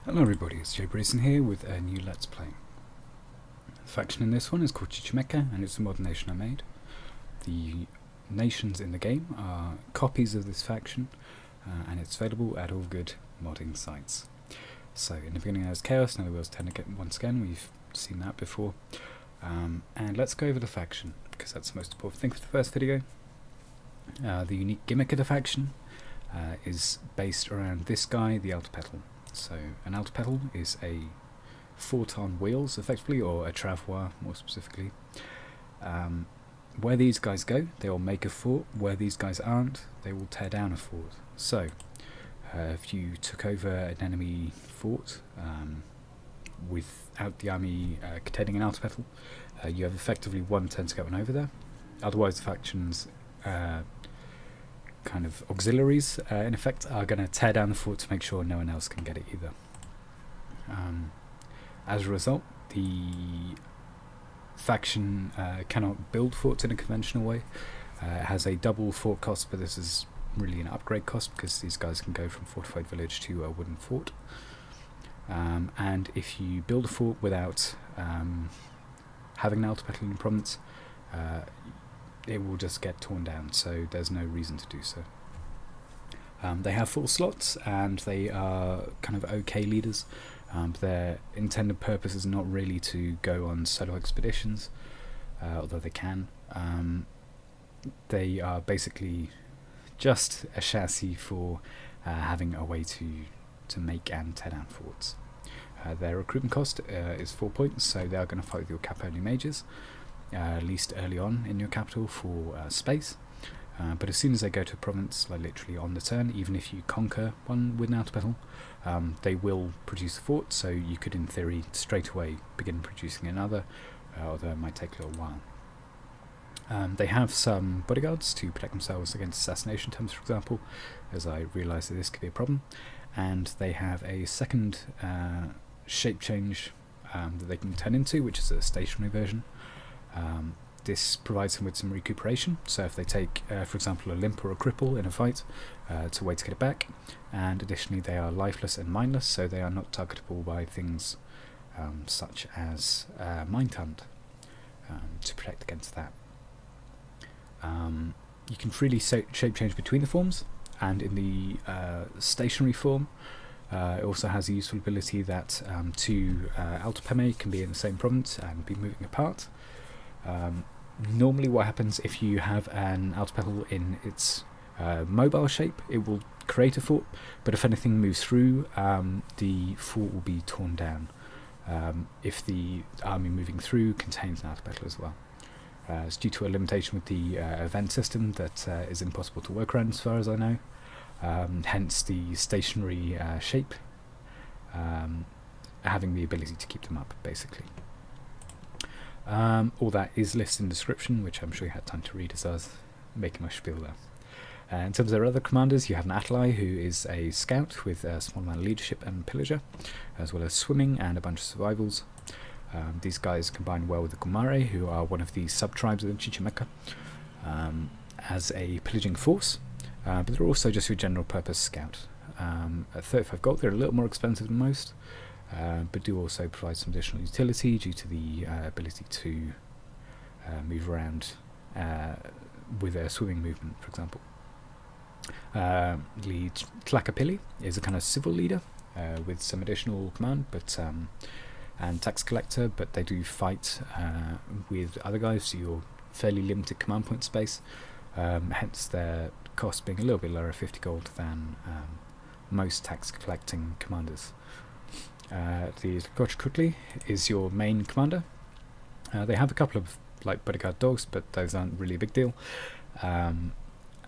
Hello everybody, it's jBrereton here with a new Let's Play. The faction in this one is called Chichimeca and it's a mod nation I made. The nations in the game are copies of this faction and it's available at all good modding sites. So in the beginning there's chaos, now the wheels turn again once again, we've seen that before. And let's go over the faction because that's the most important thing for the first video. The unique gimmick of the faction is based around this guy, the Alta Petal. So an Alta Petal is a fort on wheels, effectively, or a travois, more specifically. Where these guys go, they will make a fort. Where these guys aren't, they will tear down a fort. So, if you took over an enemy fort without the army containing an Alta Petal, you have effectively one turn to get one over there. Otherwise, the faction's kind of auxiliaries, in effect, are going to tear down the fort to make sure no one else can get it either. As a result, the faction cannot build forts in a conventional way. It has a double fort cost, but this is really an upgrade cost because these guys can go from fortified village to a wooden fort. And if you build a fort without having an Alta Petal in the province, it will just get torn down, so there's no reason to do so. They have full slots and they are kind of okay leaders. Their intended purpose is not really to go on solo expeditions, although they can. They are basically just a chassis for having a way to make and tear down forts. Their recruitment cost is 4 points, so they are going to fight with your cap-only mages, at least early on in your capital for space. But as soon as they go to a province, like literally on the turn, even if you conquer one with an Alta Petal, they will produce a fort, so you could in theory straight away begin producing another, although it might take a little while. They have some bodyguards to protect themselves against assassination attempts, for example, as I realise that this could be a problem, and they have a second shape change that they can turn into, which is a stationary version. This provides them with some recuperation, so if they take, for example, a limp or a cripple in a fight, it's a way to get it back, and additionally they are lifeless and mindless, so they are not targetable by things such as Mind Hunt, to protect against that. You can freely shape change between the forms, and in the stationary form it also has a useful ability that two Alta Peme can be in the same province and be moving apart. Normally what happens if you have an Alta Petal in its mobile shape, it will create a fort, but if anything moves through, the fort will be torn down if the army moving through contains an Alta Petal as well. It's due to a limitation with the event system that is impossible to work around as far as I know, hence the stationary shape having the ability to keep them up, basically. All that is listed in the description, which I'm sure you had time to read as I was making my spiel there. In terms of their other commanders, you have an Ally, who is a scout with a small amount of leadership and pillager, as well as swimming and a bunch of survivals. These guys combine well with the Gumare, who are one of the sub-tribes of the Chichimeca, as a pillaging force, but they're also just your general purpose scout. At 35 gold, they're a little more expensive than most, but do also provide some additional utility due to the ability to move around with a swimming movement, for example. The Tlacapilli is a kind of civil leader with some additional command, but and tax collector, but they do fight with other guys, so you're fairly limited command point space, hence their cost being a little bit lower, 50 gold, than most tax collecting commanders. The Gochkutli is your main commander. They have a couple of like bodyguard dogs, but those aren't really a big deal.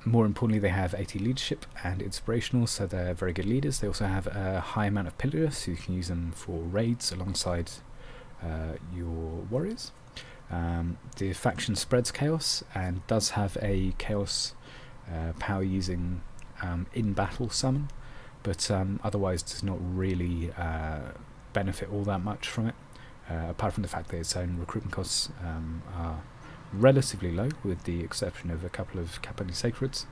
More importantly, they have 80 leadership and inspirational, so they're very good leaders. They also have a high amount of pillagers, so you can use them for raids alongside your warriors. The faction spreads chaos and does have a chaos power using in battle summon, but otherwise does not really benefit all that much from it, apart from the fact that its own recruitment costs are relatively low, with the exception of a couple of cap-only sacreds.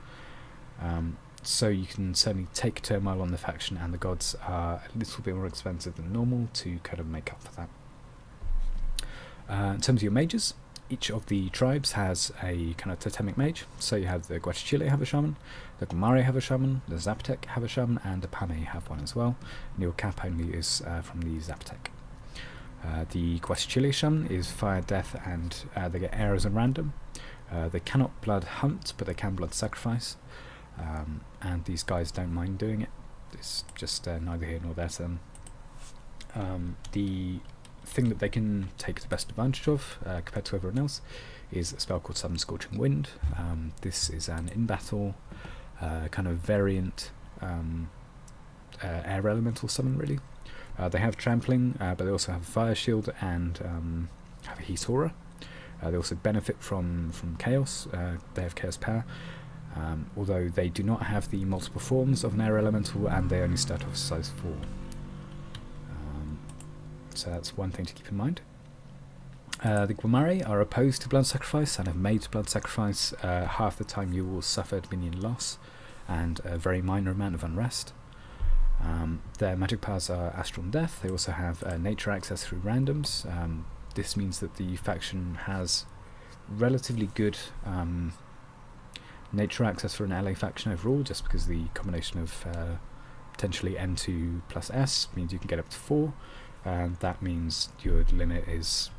so you can certainly take turmoil on the faction, and the gods are a little bit more expensive than normal to kind of make up for that. In terms of your mages, each of the tribes has a kind of totemic mage. So you have the Guachichile have a shaman, the Gumare have a shaman, the Zapotec have a shaman, and the Pame have one as well. And your cap only is from the Zapotec. The Guachichile shaman is fire, death, and they get arrows and random. They cannot blood hunt, but they can blood sacrifice. And these guys don't mind doing it. It's just neither here nor there to them. The thing that they can take the best advantage of compared to everyone else is a spell called Summon Scorching Wind. This is an in-battle kind of variant air elemental summon, really. They have trampling, but they also have a fire shield and have a heat aura. They also benefit from chaos. They have chaos power, although they do not have the multiple forms of an air elemental, and they only start off size 4. So that's one thing to keep in mind. The Gumare are opposed to blood sacrifice and have made blood sacrifice. Half the time you will suffer minion loss and a very minor amount of unrest. Their magic powers are astral and death. They also have nature access through randoms. This means that the faction has relatively good nature access for an LA faction overall, just because the combination of potentially N2 plus S means you can get up to 4. That means your limit is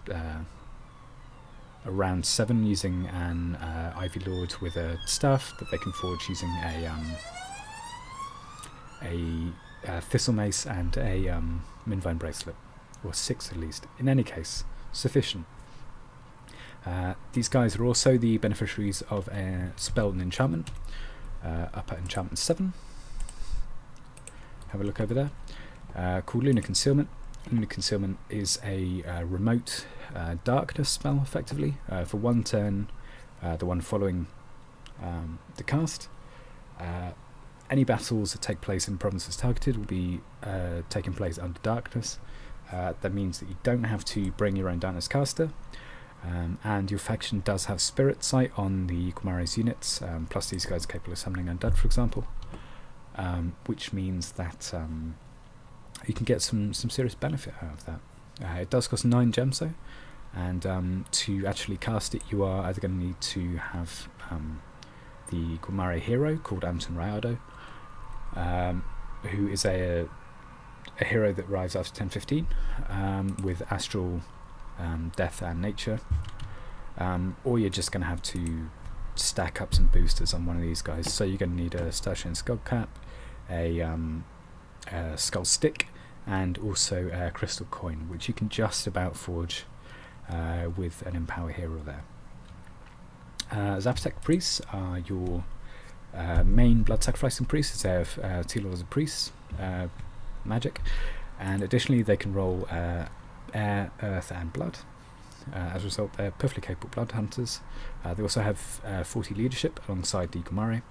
around 7 using an Ivy Lord with a staff that they can forge using a Thistle Mace and a Minvine Bracelet, or 6 at least. In any case, sufficient. These guys are also the beneficiaries of a spell and enchantment, up at enchantment 7. Have a look over there, called Lunar Concealment. Lunar Concealment is a remote darkness spell, effectively. For one turn, the one following the cast, any battles that take place in provinces targeted will be taking place under darkness. That means that you don't have to bring your own darkness caster, and your faction does have spirit sight on the Gumare's units, plus these guys are capable of summoning undead, for example, which means that you can get some serious benefit out of that. It does cost 9 gems though, and to actually cast it you are either going to need to have the Gumare hero called Amton Rayado, who is a hero that arrives after 10:15 with astral, death and nature, or you're just going to have to stack up some boosters on one of these guys. So you're going to need a Starshine Skull Cap, a Skull Stick, and also a Crystal Coin, which you can just about forge with an Empower hero there. Zapotec priests are your main blood sacrificing priests. They have Teal as a priest magic, and additionally they can roll air, earth and blood. As a result, they're perfectly capable blood hunters. They also have 40 leadership alongside the Gumare,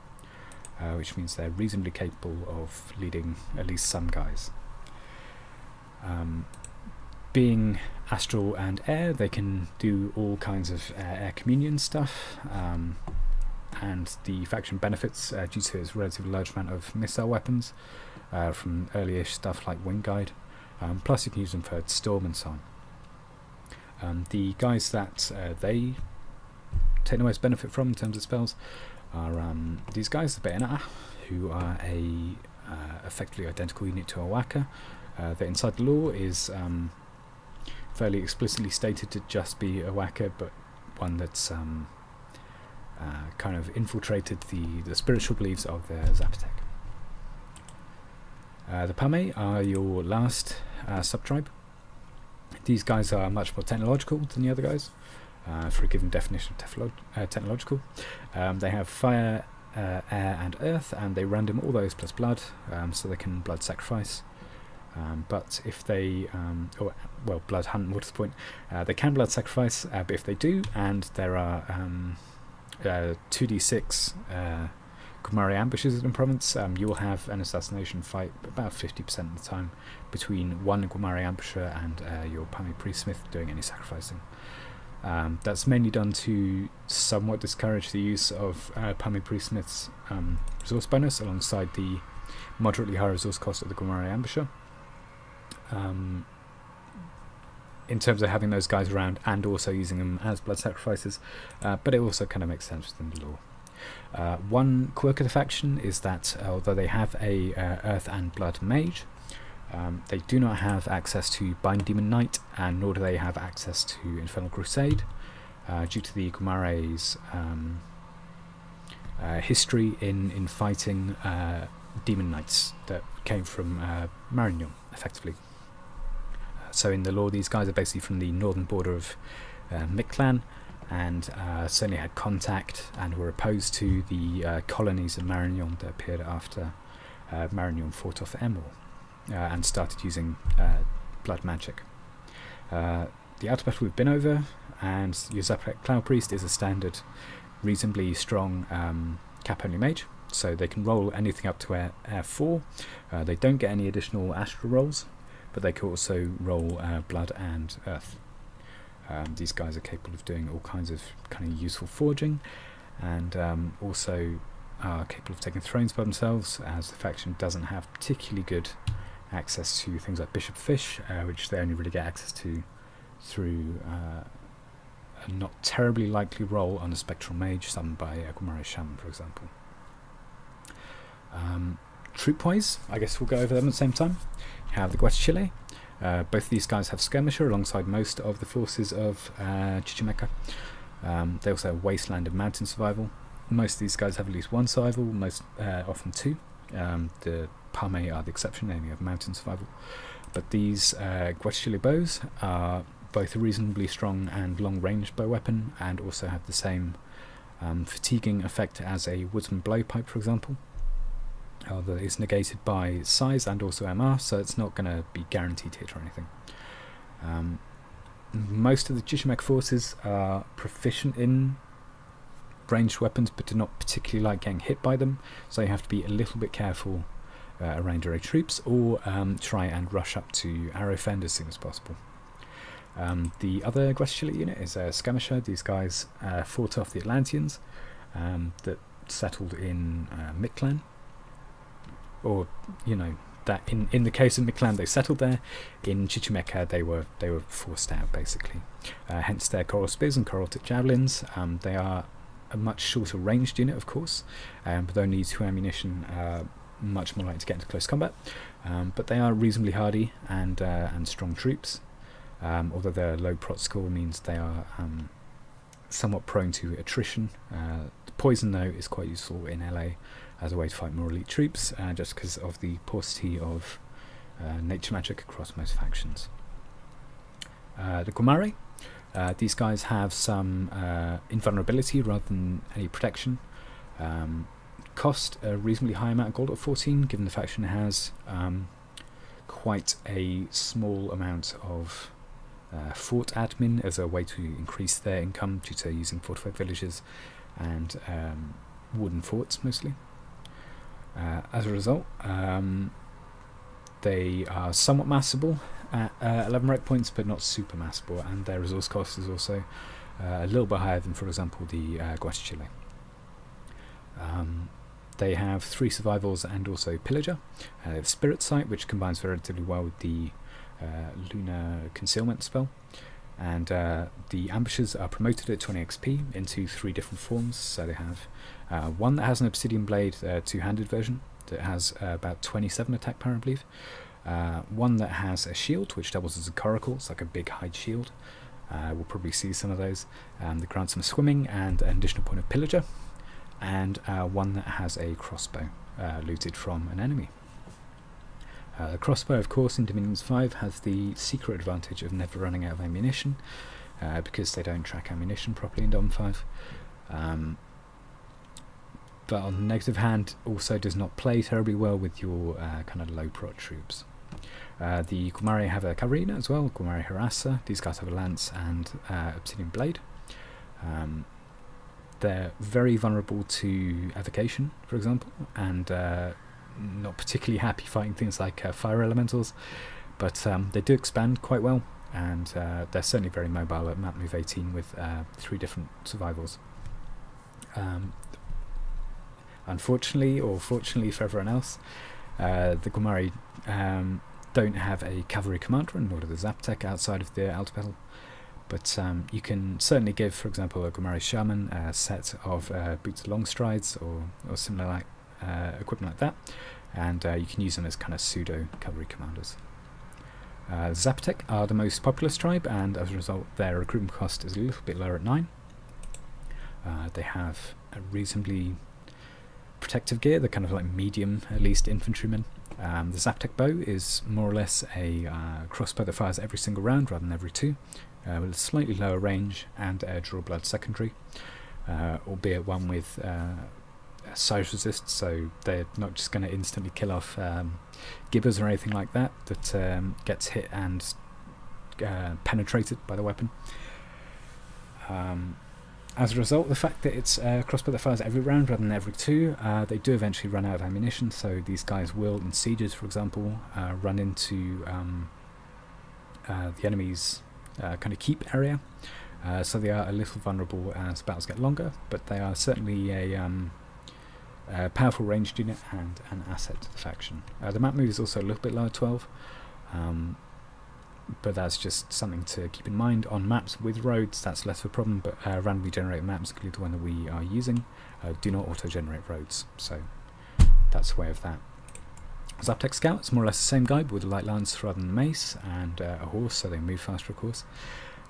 which means they're reasonably capable of leading at least some guys. Being astral and air, they can do all kinds of air communion stuff, and the faction benefits due to its relatively large amount of missile weapons from early-ish stuff like Wing Guide, plus you can use them for Storm and so on. The guys that they take the most benefit from in terms of spells are these guys, the Be'enah, who are a effectively identical unit to a Waka. That inside the law is fairly explicitly stated to just be a Waka, but one that's kind of infiltrated the spiritual beliefs of the Zapotec. The Pame are your last sub-tribe. These guys are much more technological than the other guys, for a given definition of technological. They have fire, air and earth, and they random all those plus blood, so they can blood sacrifice. But if they, blood hunt more to the point, they can blood sacrifice, but if they do, and there are 2d6 Gumare ambushes in province, you will have an assassination fight about 50% of the time between one Gumare ambusher and your Pame Priestsmith doing any sacrificing. That's mainly done to somewhat discourage the use of Palmy Priestsmith's resource bonus alongside the moderately high resource cost of the Gomare Ambusher. In terms of having those guys around and also using them as blood sacrifices, but it also kind of makes sense within the lore. One quirk of the faction is that although they have a Earth and Blood mage, they do not have access to Bind Demon Knight, and nor do they have access to Infernal Crusade, due to the Gomare's history in fighting Demon Knights that came from Marignon, effectively. So in the lore, these guys are basically from the northern border of Mictlan, and certainly had contact and were opposed to the colonies of Marignon that appeared after Marignon fought off Emor and started using blood magic. The outer battle we've been over, and Yuzapek Cloud Priest is a standard, reasonably strong cap-only mage, so they can roll anything up to Air 4. They don't get any additional astral rolls, but they can also roll blood and earth. These guys are capable of doing all kinds of kind of useful forging, and also are capable of taking thrones by themselves, as the faction doesn't have particularly good access to things like Bishop Fish, which they only really get access to through a not terribly likely roll on a Spectral Mage summoned by Gomare Shaman, for example. Troop-wise, I guess we'll go over them at the same time. You have the Guachile. Both of these guys have Skirmisher alongside most of the forces of Chichimeca. They also have Wasteland and Mountain Survival. Most of these guys have at least one survival, most often two. The Palme are the exception, they only have Mountain Survival. But these Guachile bows are both a reasonably strong and long-ranged bow weapon, and also have the same fatiguing effect as a Woodsman Blowpipe, for example. Although it's negated by size and also MR, so it's not going to be guaranteed hit or anything. Most of the Chichimeca forces are proficient in ranged weapons, but do not particularly like getting hit by them, so you have to be a little bit careful around array troops, or try and rush up to arrow fend as soon as possible. The other Guachile unit is Skirmisher. These guys fought off the Atlanteans that settled in Mictlan. Or, you know, that in the case of Mictlan they settled there. In Chichimeca they were forced out, basically. Hence their Coral Spears and Coral Tip Javelins. They are a much shorter ranged unit, of course, with only 2 ammunition, much more likely to get into close combat. But they are reasonably hardy and strong troops. Although their low prot score means they are somewhat prone to attrition. The poison, though, is quite useful in LA as a way to fight more elite troops, just because of the paucity of nature magic across most factions. The Gomare, these guys have some invulnerability rather than any protection. Cost a reasonably high amount of gold at 14, given the faction has quite a small amount of fort admin as a way to increase their income due to using fortified villages and wooden forts mostly. As a result, they are somewhat massable at 11 rate points, but not super massable, and their resource cost is also a little bit higher than, for example, the Guachile. They have 3 survivals and also Pillager. They have Spirit Sight, which combines relatively well with the Lunar Concealment spell. And the ambushers are promoted at 20 XP into 3 different forms. So they have one that has an Obsidian Blade 2-handed version that has about 27 attack power, I believe. One that has a shield which doubles as a coracle, it's like a big hide shield. We'll probably see some of those. That grants some swimming and an additional point of Pillager. And one that has a crossbow looted from an enemy. The crossbow, of course, in Dominions 5 has the secret advantage of never running out of ammunition, because they don't track ammunition properly in Dom 5. But on the negative hand, also does not play terribly well with your kind of low prot troops. The Gomare have a cavalry unit as well, Gomare Harassa. These guys have a lance and Obsidian Blade. They're very vulnerable to evocation, for example, and not particularly happy fighting things like fire elementals, but they do expand quite well. and they're certainly very mobile at map move 18 with 3 different survivals. Unfortunately, or fortunately for everyone else, the Gomari don't have a cavalry commander, nor do the Zaptek outside of the Altapel. But you can certainly give, for example, a Gomari Shaman a set of boots of long strides or similar like equipment like that, and you can use them as kind of pseudo cavalry commanders. Zaptek are the most populous tribe, and as a result their recruitment cost is a little bit lower at 9. They have a reasonably protective gear. They're kind of like medium, at least, infantrymen. The Zaptek bow is more or less a crossbow that fires every single round rather than every 2, with a slightly lower range and a draw blood secondary, albeit one with size resist, so they're not just going to instantly kill off gibbers or anything like that gets hit and penetrated by the weapon. As a result, the fact that it's a crossbow that fires every round rather than every 2, they do eventually run out of ammunition, so these guys will, in sieges for example, run into the enemy's kind of keep area, so they are a little vulnerable as battles get longer, but they are certainly a powerful ranged unit and an asset to the faction. The map move is also a little bit lower, 12, but that's just something to keep in mind. On maps with roads, that's less of a problem, but randomly generated maps, including the one that we are using, do not auto-generate roads, so that's the way of that. Zaptek Scout is more or less the same guy, but with a light lance rather than mace, and a horse, so they move faster, of course.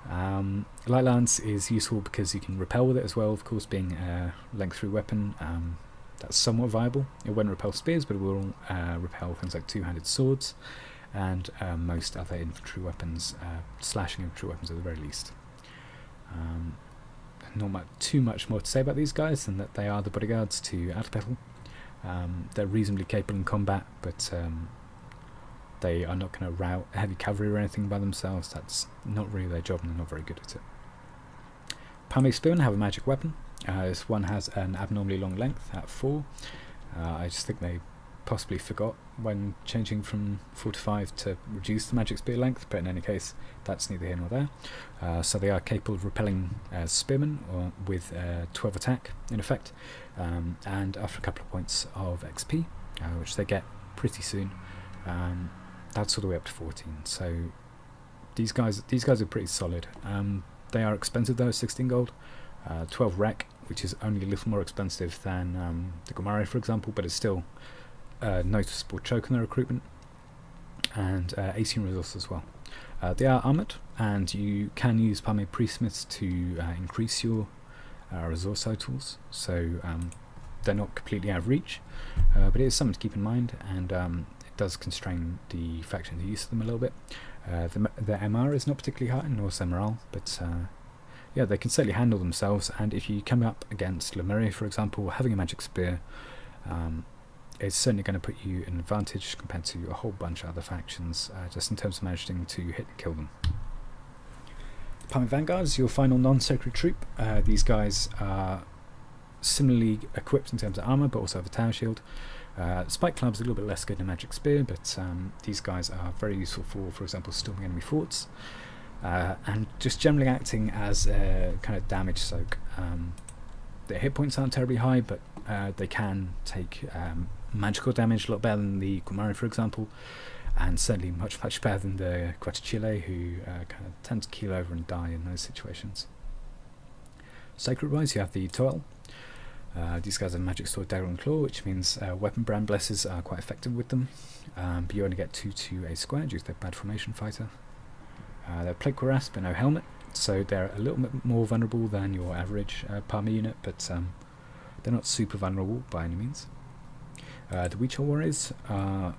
Light lance is useful because you can repel with it as well, of course, being a length-through weapon. That's somewhat viable. It won't repel spears, but it will repel things like 2-handed swords and most other infantry weapons, slashing infantry weapons at the very least. Not too much more to say about these guys than that they are the bodyguards to Altapel. They're reasonably capable in combat, but they are not going to rout heavy cavalry or anything by themselves. That's not really their job, and they're not very good at it. Palme Spearmen have a magic weapon. This one has an abnormally long length at 4. I just think they possibly forgot when changing from 4 to 5 to reduce the magic spear length, but in any case that's neither here nor there. So they are capable of repelling spearmen with 12 attack in effect, and after a couple of points of XP, which they get pretty soon, that's all the way up to 14. So these guys are pretty solid. They are expensive though, 16 gold, 12 rec, which is only a little more expensive than the Gomari, for example, but it's still noticeable choke in their recruitment, and 18 resources as well. They are armoured, and you can use Palme Priestsmiths to increase your resource totals, so they're not completely out of reach, but it is something to keep in mind, and it does constrain the faction's use of them a little bit. The MR is not particularly high, nor is their morale, but yeah, they can certainly handle themselves, and if you come up against Lemuria, for example, having a magic spear, it's certainly going to put you in an advantage compared to a whole bunch of other factions, just in terms of managing to hit and kill them. Palme Vanguards, your final non-sacred troop. These guys are similarly equipped in terms of armour, but also have a tower shield. Spike Club's a little bit less good than magic spear, but these guys are very useful for example, storming enemy forts, and just generally acting as a kind of damage soak. Their hit points aren't terribly high, but they can take magical damage a lot better than the Gomari, for example, and certainly much better than the Quatachile, who kind of tend to keel over and die in those situations. Sacred wise, you have the Toel. These guys have magic sword, dagger and claw, which means weapon brand blesses are quite effective with them, but you only get 2 to a square due to their bad formation fighter. They're plate cuirass but no helmet, so they're a little bit more vulnerable than your average Palme unit, but they're not super vulnerable by any means. The Weechel warriors are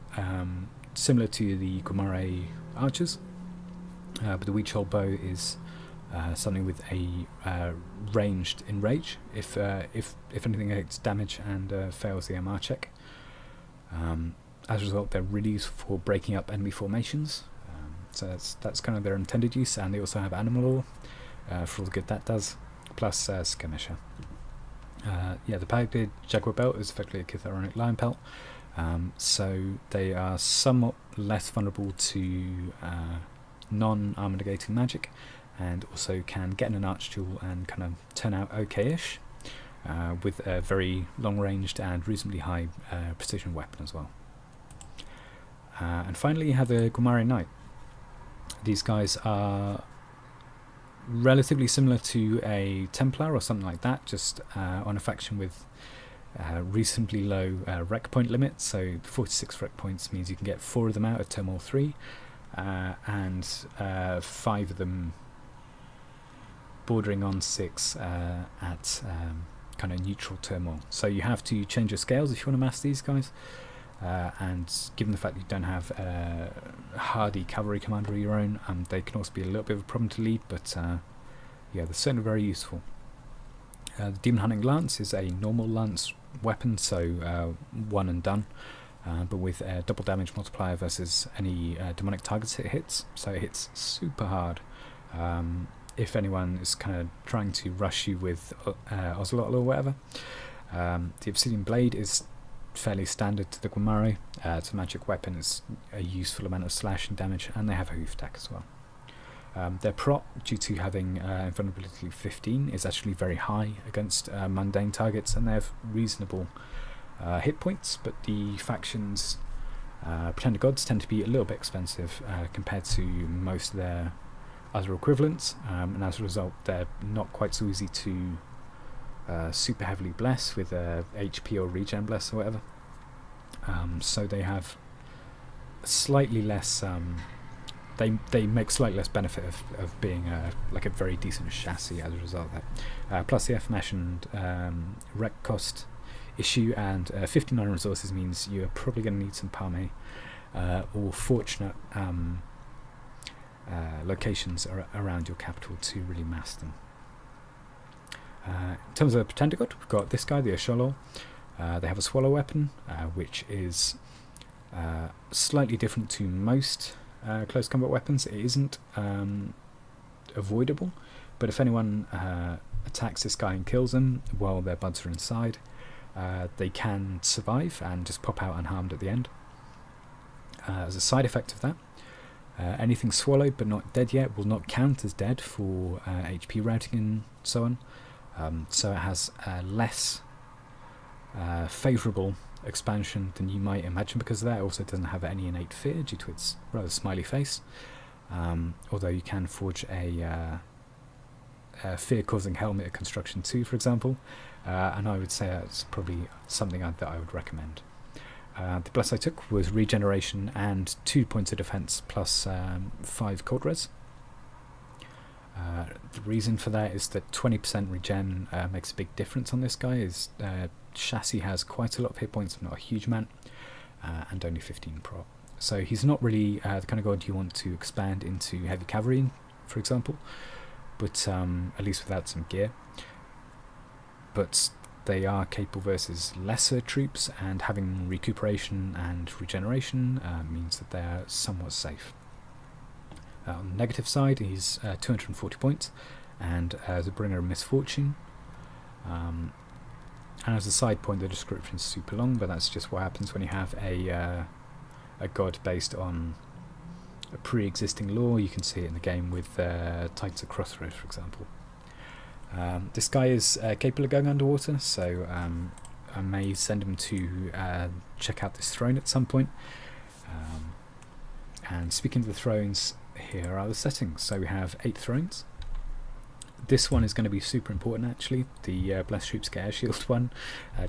similar to the Gomari archers, but the Weechel bow is something with a ranged enrage. If anything takes damage and fails the MR check. As a result, they're really useful for breaking up enemy formations. So that's kind of their intended use, and they also have animal law for all the good that does, plus skirmisher. Yeah, the Pagdid Jaguar belt is effectively a Chithoronic lion pelt, so they are somewhat less vulnerable to non-armor negating magic, and also can get in an archduel and kind of turn out okay-ish, with a very long-ranged and reasonably high precision weapon as well. And finally you have the Guamare Knight. These guys are relatively similar to a Templar or something like that, just on a faction with reasonably low rec point limit. So 46 rec points means you can get 4 of them out at Turmoil 3, and 5 of them bordering on 6 at kind of neutral Turmoil. So you have to change your scales if you want to master these guys. And given the fact that you don't have a hardy cavalry commander of your own, they can also be a little bit of a problem to lead, but yeah, they're certainly very useful. The Demon Hunting Lance is a normal lance weapon, so one and done, but with a double damage multiplier versus any demonic targets it hits, so it hits super hard. If anyone is kind of trying to rush you with Ocelot or whatever. The Obsidian Blade is fairly standard to the Guamare. It's a magic weapon, it's a useful amount of slashing damage, and they have a hoof attack as well. Their prot, due to having invulnerability 15, is actually very high against mundane targets, and they have reasonable hit points, but the factions Pretender Gods tend to be a little bit expensive compared to most of their other equivalents, and as a result they're not quite so easy to super heavily bless with HP or regen bless or whatever. So they have slightly less. They make slightly less benefit of being like a very decent chassis as a result of that. Plus the aforementioned rec cost issue, and 59 resources means you're probably going to need some Palme or fortunate locations around your capital to really master them. In terms of Pretender God, we've got this guy, the Osholol. They have a swallow weapon, which is slightly different to most close combat weapons. It isn't avoidable, but if anyone attacks this guy and kills them while their buds are inside, they can survive and just pop out unharmed at the end. As a side effect of that, anything swallowed but not dead yet will not count as dead for HP routing and so on. So it has less favourable expansion than you might imagine because of that. It also doesn't have any innate fear due to its rather smiley face, although you can forge a fear-causing helmet at Construction 2, for example, and I would say that's probably something that I would recommend. The bless I took was regeneration and 2 points of defense plus 5 cold res. The reason for that is that 20% regen makes a big difference on this guy. His chassis has quite a lot of hit points, but not a huge amount, and only 15 prot. So he's not really the kind of god you want to expand into heavy cavalry, for example, but at least without some gear. But they are capable versus lesser troops, and having recuperation and regeneration means that they're somewhat safe. On the negative side, he's 240 points, and as a bringer of misfortune. And as a side point, the description is super long, but that's just what happens when you have a god based on a pre-existing lore. You can see it in the game with Titans of Crossroads, for example. This guy is capable of going underwater, so I may send him to check out this throne at some point. And speaking of the thrones, here are the settings. So we have 8 thrones. This one is going to be super important actually, the Blessed Troops get air shield one,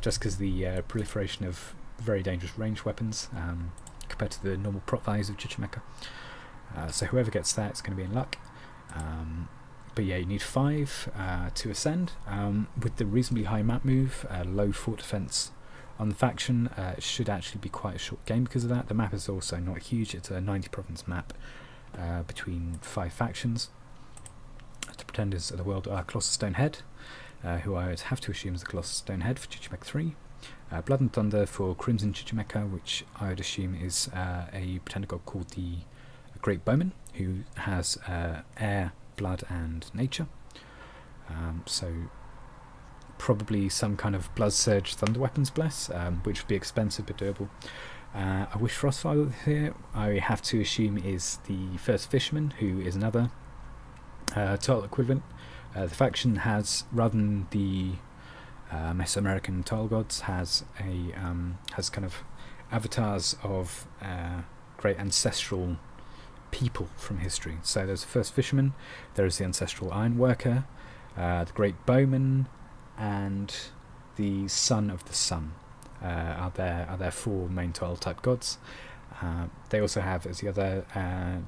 just because the proliferation of very dangerous ranged weapons compared to the normal prot values of Chichimeca. So whoever gets that is going to be in luck. But yeah, you need 5 to ascend. With the reasonably high map move, low fort defense on the faction, it should actually be quite a short game because of that. The map is also not huge, it's a 90 province map between 5 factions. The Pretenders of the world are Colossus Stonehead, who I would have to assume is the Colossus Stonehead for Chichimeca 3. Blood and Thunder for Crimson Chichimeca, which I would assume is a Pretender god called the Great Bowman, who has air, blood and nature. So probably some kind of Blood Surge Thunder Weapons Bless, which would be expensive but doable. I wish Frostfire was here. I have to assume is the first fisherman, who is another tile equivalent. The faction has, rather than the Mesoamerican tile gods, has kind of avatars of great ancestral people from history. So there's the first fisherman, there is the ancestral ironworker, the great bowman, and the son of the sun. Are their four main tile type gods. They also have, as the other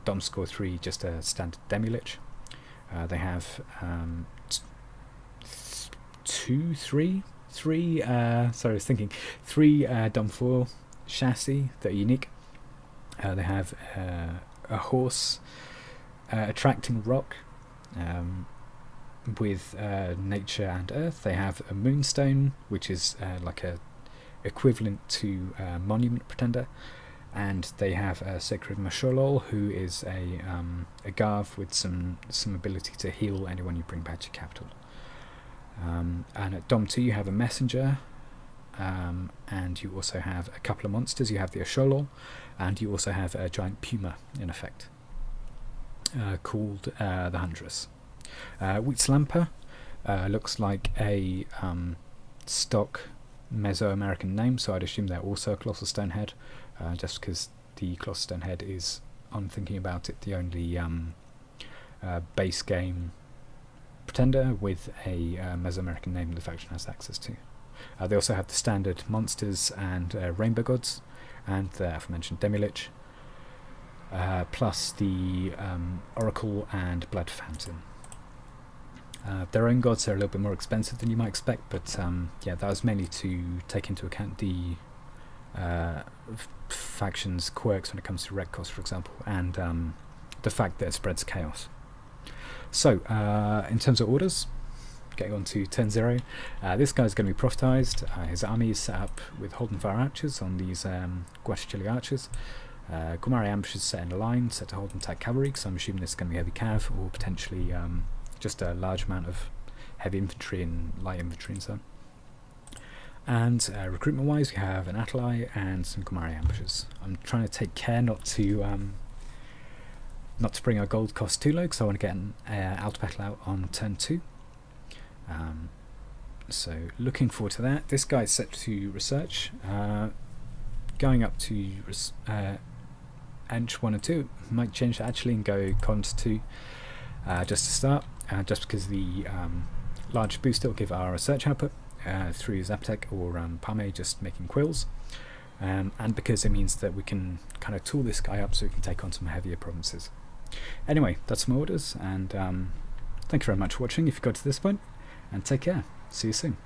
Dom score 3, just a standard demi-lich. They have three Dom 4 chassis that are unique. They have a horse attracting rock with nature and earth. They have a moonstone, which is like a equivalent to monument pretender, and they have a sacred Masholol, who is a Garv with some ability to heal anyone you bring back to capital. And at Dom 2 you have a messenger, and you also have a couple of monsters. You have the Asholol, and you also have a giant puma in effect, called the Huntress. Wheatslamper looks like a stock Mesoamerican name, so I'd assume they're also a Colossal Stonehead, just because the Colossal Stonehead is, on thinking about it, the only base game pretender with a Mesoamerican name the faction has access to. They also have the standard monsters and rainbow gods, and the aforementioned Demi-Lich, plus the Oracle and Blood Fountain. Their own gods are a little bit more expensive than you might expect, but yeah, that was mainly to take into account the faction's quirks when it comes to rec cost, for example, and the fact that it spreads chaos. So, in terms of orders, getting on to turn 0, this guy's going to be prophetized. His army is set up with Holden Fire archers on these Guachicili archers. Gumari ambushes set in a line, set to Holden Tag cavalry, so I'm assuming this is going to be heavy cav, or potentially just a large amount of heavy infantry and light infantry and so on. And recruitment wise, we have an Atalai and some Gumari ambushes. I'm trying to take care not to bring our gold cost too low, because I want to get an Alta out on turn 2. So looking forward to that. This guy's set to research, going up to Ench 1 and 2. Might change that actually and go Cons 2 just to start, just because the large boost will give our research output through Zaptec or Pame just making quills, and because it means that we can kind of tool this guy up so we can take on some heavier provinces. Anyway, that's my orders, and thank you very much for watching if you got to this point, and take care. See you soon.